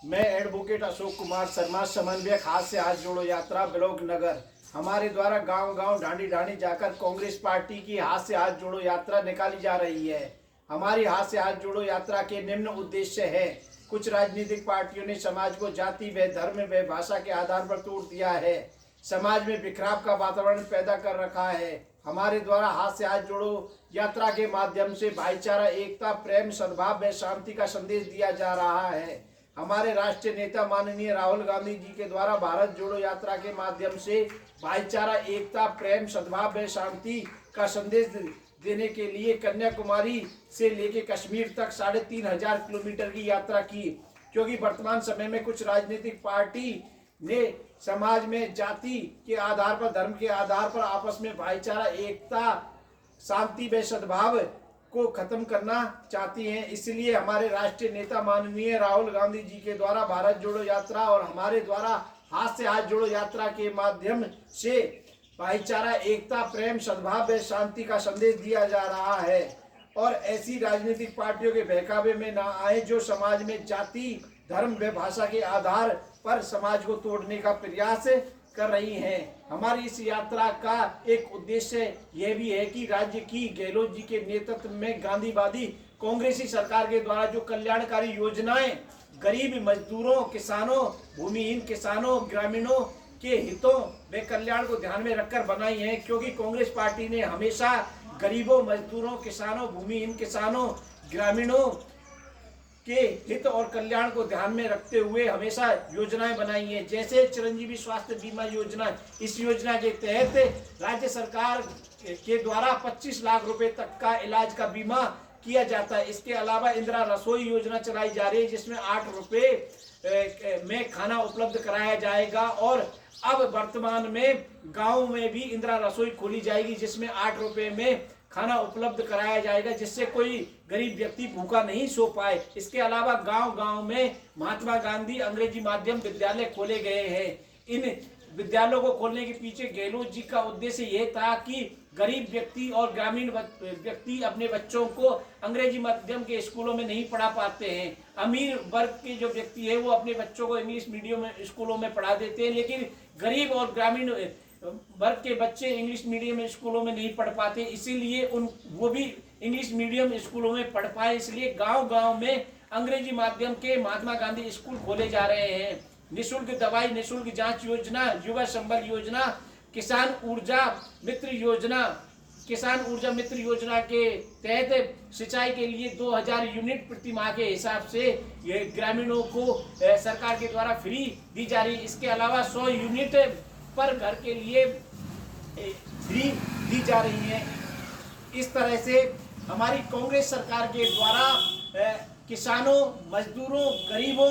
मैं एडवोकेट अशोक कुमार शर्मा, समन्वयक हाथ से हाथ जोड़ो यात्रा ब्लॉक नगर। हमारे द्वारा गांव गांव ढांडी ढांडी जाकर कांग्रेस पार्टी की हाथ से हाथ जोड़ो यात्रा निकाली जा रही है। हमारी हाथ से हाथ जोड़ो यात्रा के निम्न उद्देश्य है। कुछ राजनीतिक पार्टियों ने समाज को जाति व धर्म व भाषा के आधार पर तोड़ दिया है, समाज में बिखराव का वातावरण पैदा कर रखा है। हमारे द्वारा हाथ से हाथ जोड़ो यात्रा के माध्यम से भाईचारा, एकता, प्रेम, सद्भाव व शांति का संदेश दिया जा रहा है। हमारे राष्ट्रीय नेता माननीय राहुल गांधी जी के द्वारा भारत जोड़ो यात्रा के माध्यम से भाईचारा, एकता, प्रेम, सद्भाव व शांति का संदेश देने के लिए कन्याकुमारी से लेकर कश्मीर तक 3500 किलोमीटर की यात्रा की। क्योंकि वर्तमान समय में कुछ राजनीतिक पार्टी ने समाज में जाति के आधार पर, धर्म के आधार पर आपस में भाईचारा, एकता, शांति व सद्भाव को खत्म करना चाहती हैं। इसलिए हमारे राष्ट्रीय नेता माननीय राहुल गांधी जी के द्वारा भारत जोड़ो यात्रा और हमारे द्वारा हाथ से हाथ जोड़ो यात्रा के माध्यम से भाईचारा, एकता, प्रेम, सद्भाव व शांति का संदेश दिया जा रहा है। और ऐसी राजनीतिक पार्टियों के बहकावे में ना आए जो समाज में जाति, धर्म व भाषा के आधार पर समाज को तोड़ने का प्रयास कर रही हैं। हमारी इस यात्रा का एक उद्देश्य यह भी है कि राज्य की गहलोत जी के नेतृत्व में गांधीवादी कांग्रेसी सरकार के द्वारा जो कल्याणकारी योजनाएं गरीब मजदूरों, किसानों, भूमिहीन किसानों, ग्रामीणों के हितों व कल्याण को ध्यान में रखकर बनाई हैं। क्योंकि कांग्रेस पार्टी ने हमेशा गरीबों, मजदूरों, किसानों, भूमिहीन किसानों, ग्रामीणों के हित और कल्याण को ध्यान में रखते हुए हमेशा योजनाएं बनाई हैं। जैसे चिरंजीवी स्वास्थ्य बीमा योजना, इस योजना के तहत राज्य सरकार के द्वारा 25 लाख रुपए तक का इलाज का बीमा किया जाता है। इसके अलावा इंदिरा रसोई योजना चलाई जा रही है, जिसमें 8 रुपए में खाना उपलब्ध कराया जाएगा। और अब वर्तमान में गाँव में भी इंदिरा रसोई खोली जाएगी, जिसमें 8 रुपए में खाना उपलब्ध कराया जाएगा, जिससे कोई गरीब व्यक्ति भूखा नहीं सो पाए। इसके अलावा गांव गांव में महात्मा गांधी अंग्रेजी माध्यम विद्यालय खोले गए हैं। इन विद्यालयों को खोलने के पीछे गहलोत जी का उद्देश्य यह था कि गरीब व्यक्ति और ग्रामीण व्यक्ति अपने बच्चों को अंग्रेजी माध्यम के स्कूलों में नहीं पढ़ा पाते हैं। अमीर वर्ग के जो व्यक्ति है वो अपने बच्चों को इंग्लिश मीडियम स्कूलों में पढ़ा देते हैं, लेकिन गरीब और ग्रामीण वर्ग के बच्चे इंग्लिश मीडियम स्कूलों में नहीं पढ़ पाते। इसीलिए वो भी इंग्लिश मीडियम स्कूलों में पढ़ पाए, इसलिए गांव गांव में अंग्रेजी माध्यम के महात्मा गांधी स्कूल खोले जा रहे हैं। निःशुल्क दवाई, निःशुल्क जांच योजना, युवा संबल योजना, किसान ऊर्जा मित्र योजना, किसान ऊर्जा मित्र योजना के तहत सिंचाई के लिए 2000 यूनिट प्रति माह के हिसाब से ये ग्रामीणों को सरकार के द्वारा फ्री दी जा रही है। इसके अलावा 100 यूनिट पर घर के लिए फ्री दी जा रही है। इस तरह से हमारी कांग्रेस सरकार के द्वारा किसानों, मजदूरों, गरीबों,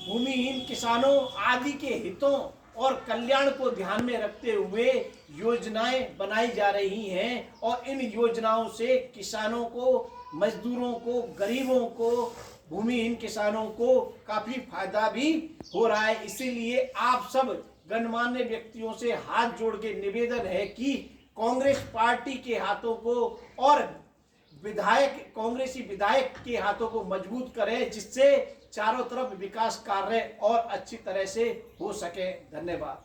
भूमिहीन किसानों आदि के हितों और कल्याण को ध्यान में रखते हुए योजनाएं बनाई जा रही हैं। और इन योजनाओं से किसानों को, मजदूरों को, गरीबों को, भूमिहीन किसानों को काफी फायदा भी हो रहा है। इसीलिए आप सब गणमान्य व्यक्तियों से हाथ जोड़ के निवेदन है कि कांग्रेस पार्टी के हाथों को और कांग्रेसी विधायक के हाथों को मजबूत करें, जिससे चारों तरफ विकास कार्य और अच्छी तरह से हो सके। धन्यवाद।